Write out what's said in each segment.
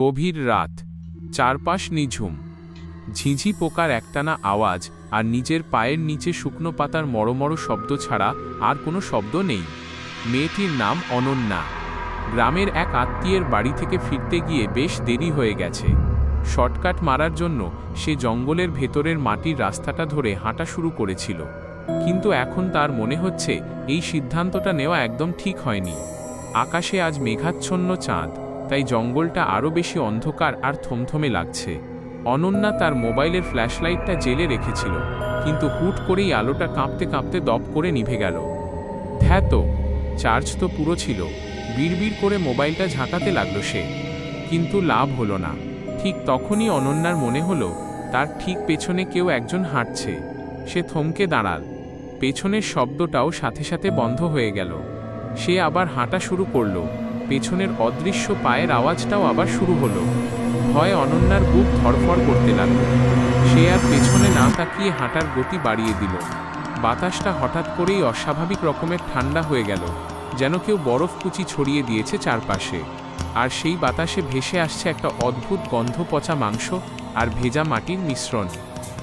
গভীর রাত, চারপাশ নিঝুম। ঝিঝি পোকার একটানা আওয়াজ আর নিজের পায়ের নিচে শুকনো পাতার মড়মড় শব্দ ছাড়া আর কোনো শব্দ নেই। মেয়েটির নাম অনন্যা। গ্রামের এক আত্মীয়ের বাড়ি থেকে ফিরতে গিয়ে বেশ দেরি হয়ে গেছে। শর্টকাট মারার জন্য সে জঙ্গলের ভেতরের মাটির রাস্তাটা ধরে হাঁটা শুরু করেছিল, কিন্তু এখন তার মনে হচ্ছে এই সিদ্ধান্তটা নেওয়া একদম ঠিক হয়নি। আকাশে আজ মেঘাচ্ছন্ন চাঁদ, তাই জঙ্গলটা আরও বেশি অন্ধকার আর থমথমে লাগছে। অনন্যা তার মোবাইলের ফ্ল্যাশলাইটটা জেলে রেখেছিল, কিন্তু হুট করেই আলোটা কাঁপতে কাঁপতে দপ করে নিভে গেল। ধ্যাত, চার্জ তো পুরো ছিল। বিড়বিড় করে মোবাইলটা ঝাঁকাতে লাগলো সে, কিন্তু লাভ হলো না। ঠিক তখনই অনন্যার মনে হলো তার ঠিক পেছনে কেউ একজন হাঁটছে। সে থমকে দাঁড়াল। পেছনের শব্দটাও সাথে সাথে বন্ধ হয়ে গেল। সে আবার হাঁটা শুরু করলো। পেছনের অদৃশ্য পায়ের আওয়াজটাও আবার শুরু হলো। ভয়ে অনন্যার বুক ধড়ফড় করতে লাগল। সে আর পেছনে না তাকিয়ে হাঁটার গতি বাড়িয়ে দিল। বাতাসটা হঠাৎ করেই অস্বাভাবিক রকমের ঠান্ডা হয়ে গেল, যেন কেউ বরফ কুচি ছড়িয়ে দিয়েছে চারপাশে। আর সেই বাতাসে ভেসে আসছে একটা অদ্ভুত গন্ধ, পচা মাংস আর ভেজা মাটির মিশ্রণ।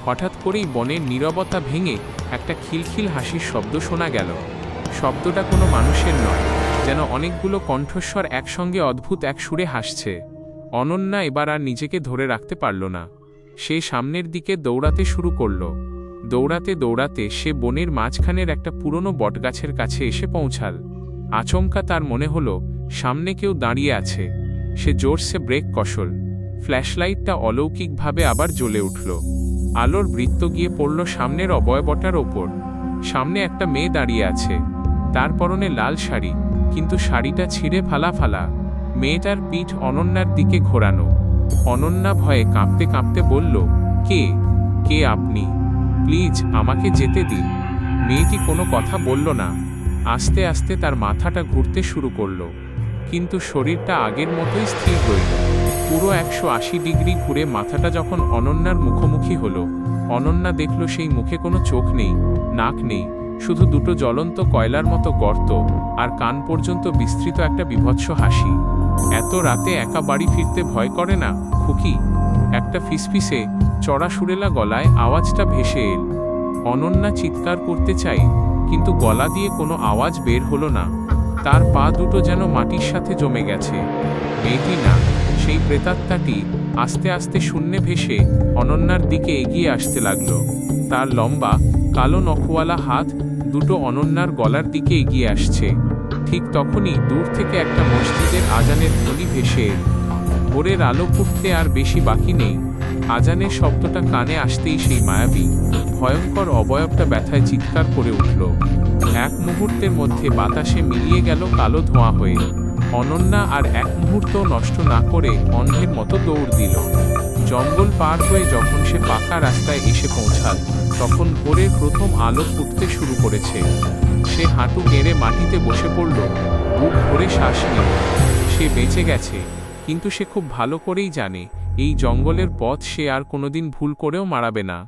হঠাৎ করেই বনের নীরবতা ভেঙে একটা খিলখিল হাসির শব্দ শোনা গেল। শব্দটা কোনো মানুষের নয়, যেন অনেকগুলো কণ্ঠস্বর একসঙ্গে অদ্ভুত এক সুরে হাসছে। অনন্যা এবার আর নিজেকে ধরে রাখতে পারল না। সে সামনের দিকে দৌড়াতে শুরু করল। দৌড়াতে দৌড়াতে সে বনের মাঝখানের একটা পুরনো বটগাছের কাছে এসে পৌঁছাল। আচমকা তার মনে হলো সামনে কেউ দাঁড়িয়ে আছে। সে জোরসে ব্রেক কষল। ফ্ল্যাশলাইটটা অলৌকিকভাবে আবার জ্বলে উঠল। আলোর বৃত্ত গিয়ে পড়ল সামনের অবয়বটার ওপর। সামনে একটা মেয়ে দাঁড়িয়ে আছে। তার পরনে লাল শাড়ি, কিন্তু শাড়িটা ছিঁড়ে ফালা ফালা। মেয়েটার পিঠ অনন্যার দিকে ঘোরানো। অনন্যা ভয়ে কাঁপতে কাঁপতে বলল, কে কে আপনি? প্লিজ আমাকে যেতে দিন। মেয়েটি কোনো কথা বলল না। আস্তে আস্তে তার মাথাটা ঘুরতে শুরু করল, কিন্তু শরীরটা আগের মতোই স্থির রইল। পুরো 180 ডিগ্রি ঘুরে মাথাটা যখন অনন্যার মুখোমুখি হলো, অনন্যা দেখল সেই মুখে কোনো চোখ নেই, নাক নেই, শুধু দুটো জ্বলন্ত কয়লার মতো গর্ত আর কান পর্যন্ত বিস্তৃত একটা বিভৎস হাসি। এত রাতে একা বাড়ি ফিরতে ভয় করে না, খুকি? একটা ফিসফিসে চড়া সুরেলা গলায় আওয়াজটা ভেসে এল। অনন্যা চিৎকার করতে চাই, কিন্তু গলা দিয়ে কোনো আওয়াজ বের হলো না। তার পা দুটো যেন মাটির সাথে জমে গেছে। মেয়েটি না, সেই প্রেতাত্মাটি আস্তে আস্তে শূন্যে ভেসে অনন্যার দিকে এগিয়ে আসতে লাগলো। তার লম্বা কালো নখওয়ালা হাত দুটো অনন্যার গলার দিকে এগিয়ে আসছে। ঠিক তখনই দূর থেকে একটা মসজিদের আজানের ধ্বনি ভেসে এল। ভোরের আলো ফুটতে আর বেশি বাকি নেই। আজানের শব্দটা কানে আসতেই সেই মায়াবী ভয়ঙ্কর অবয়বটা ব্যথায় চিৎকার করে উঠল। এক মুহূর্তের মধ্যে বাতাসে মিলিয়ে গেল কালো ধোঁয়া হয়ে। অনন্যা আর এক মুহূর্ত নষ্ট না করে অন্ধের মতো দৌড় দিল। জঙ্গল পার হয়ে যখন সে পাকা রাস্তায় এসে পৌঁছাল, তখন ভোরের প্রথম আলো ফুটতে শুরু করেছে। সে হাঁটু গেড়ে মাটিতে বসে পড়ল, বুক ভরে শ্বাস নিল। সে বেঁচে গেছে, কিন্তু সে খুব ভালো করেই জানে এই জঙ্গলের পথ সে আর কোনোদিন ভুল করেও মারাবে না।